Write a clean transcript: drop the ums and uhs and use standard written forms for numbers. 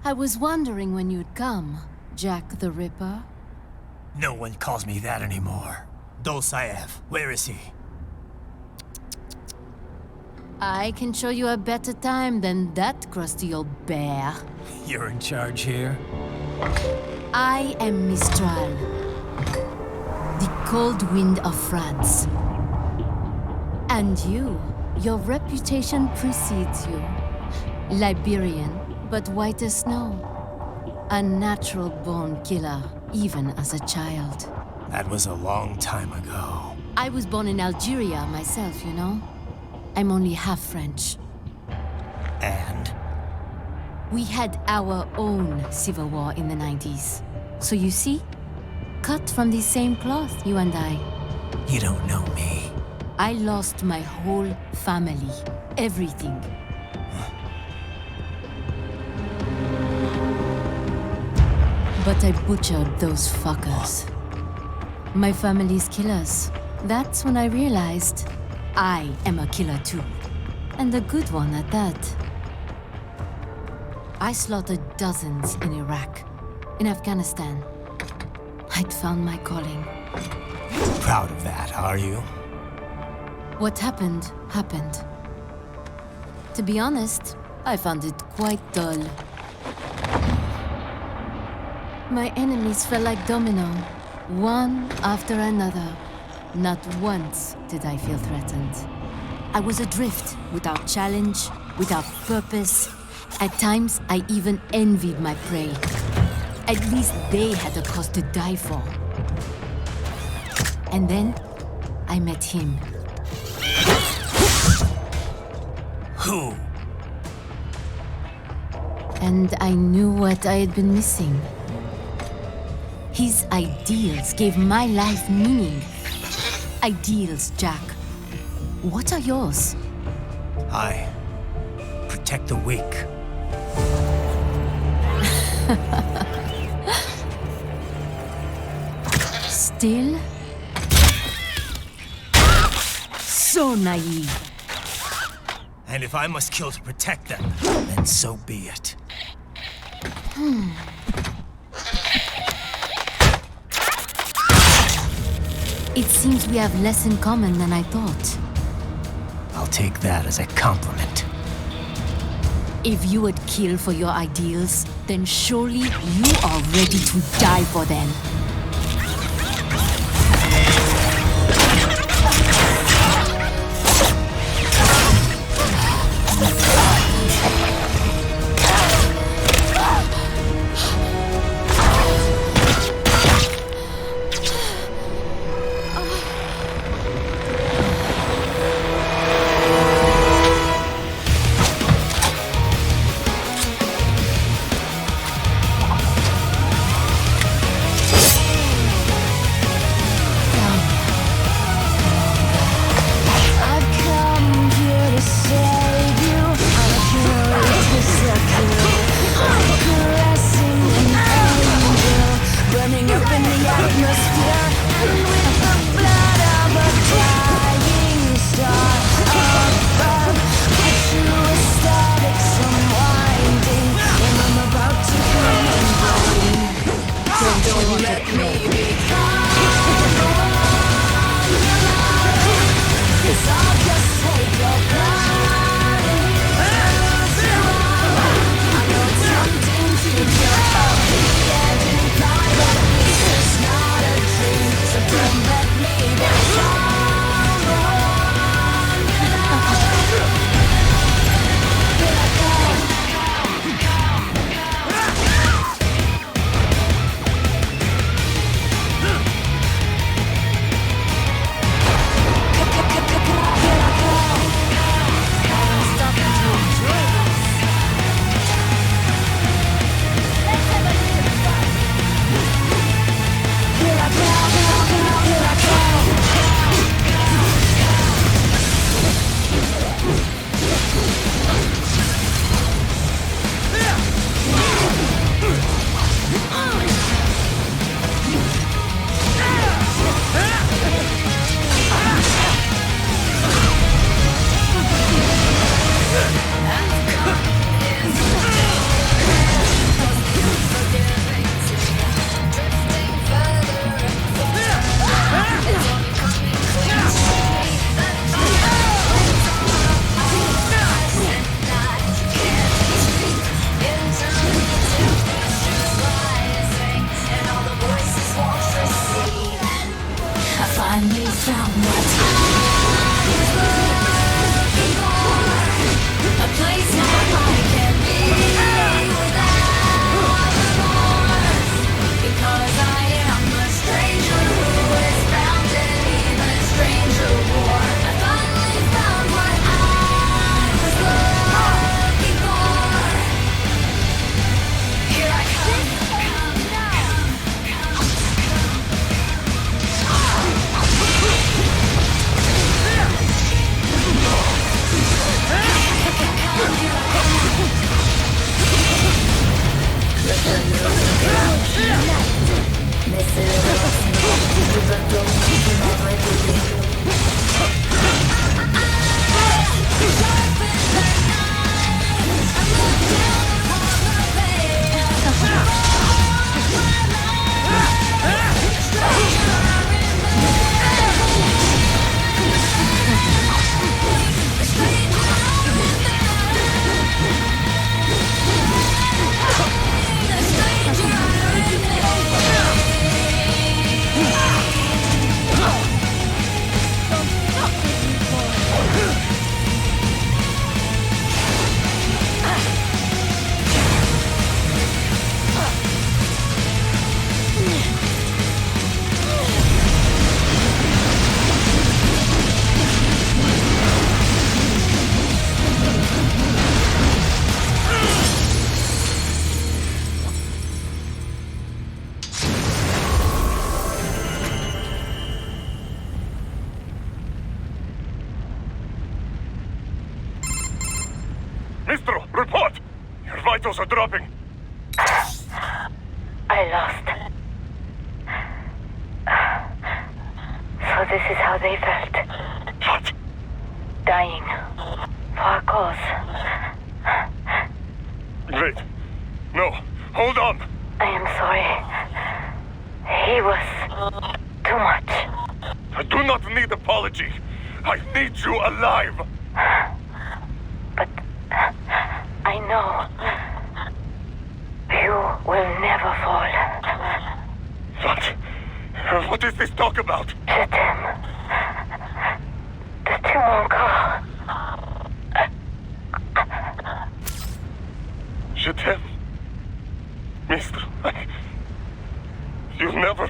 I was wondering when you'd come, Jack the Ripper. No one calls me that anymore. Dolsaev, where is he? I can show you a better time than that crusty old bear. You're in charge here? I am Mistral, the cold wind of France. And your reputation precedes you. Liberian, but white as snow. A natural-born killer, even as a child. That was a long time ago. I was born in Algeria myself, you know? I'm only half French. And? We had our own civil war in the 90s. So you see? Cut from the same cloth, you and I. You don't know me. I lost my whole family. Everything. But I butchered those fuckers. My family's killers. That's when I realized I am a killer too. And a good one at that. I slaughtered dozens in Iraq, in Afghanistan. I'd found my calling. Proud of that, are you? What happened, happened. To be honest, I found it quite dull. My enemies fell like domino, one after another. Not once did I feel threatened. I was adrift, without challenge, without purpose. At times, I even envied my prey. At least they had a cause to die for. And then, I met him. Who? And I knew what I had been missing. His ideals gave my life meaning. Ideals, Jack. What are yours? I protect the weak. Still? So naive. And if I must kill to protect them, then so be it. It seems we have less in common than I thought. I'll take that as a compliment. If you would kill for your ideals, then surely you are ready to die for them. Maestro, report! Your vitals are dropping. I lost. So this is how they felt. What? Dying. For a cause. Wait. No. Hold on. I am sorry. He was too much. I do not need apology. I need you alive. But I know you will never fall. What? What is this talk about? Je t'aime. De tout mon corps. Je t'aime. Mister, you never